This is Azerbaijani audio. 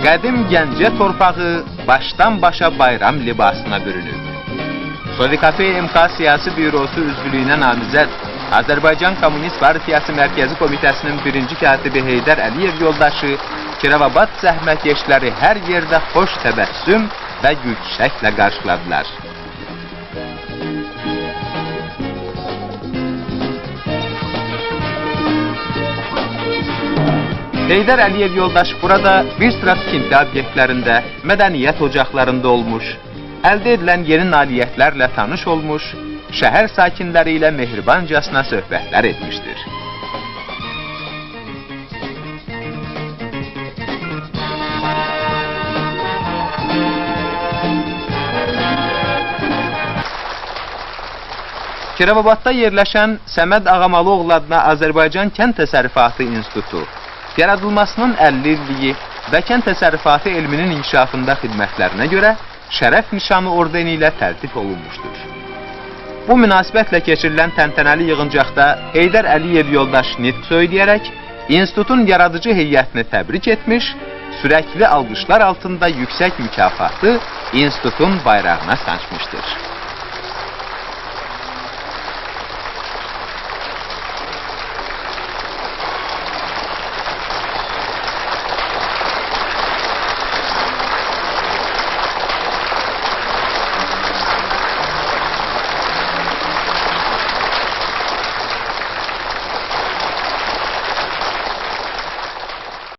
Qədim Gəncə torpağı başdan başa bayram libasına bürünüb. Sovikafe MK Siyasi Bürosu üzvlüyünə namizəd Azərbaycan Komünist Partiyası Mərkəzi Komitəsinin birinci katibi Heydər Əliyev yoldaşı Kirovabad zəhmətkeşləri hər yerdə xoş təbəssüm və yüksəklə qarşıladılar. Heydər Əliyev yoldaş burada bir sıra tikinti obyektlərində, mədəniyyət ocaqlarında olmuş, əldə edilən yeni nailiyyətlərlə tanış olmuş, şəhər sakinləri ilə mehribancasına söhbətlər etmişdir. Kirovabadda yerləşən Səməd Ağamalıoğlu adına Azərbaycan Kənd Təsərrüfatı İnstitutu yaradılmasının 50 illiyi və kənd təsərrüfatı elminin inkişafında xidmətlərinə görə şərəf nişanı ordeni ilə təltif olunmuşdur. Bu münasibətlə keçirilən təntənəli yığıncaqda Heydər Əliyev yoldaş nitq söyləyərək institutun yaradıcı heyətini təbrik etmiş, sürəkli alqışlar altında yüksək mükafatı institutun bayrağına sancmışdır.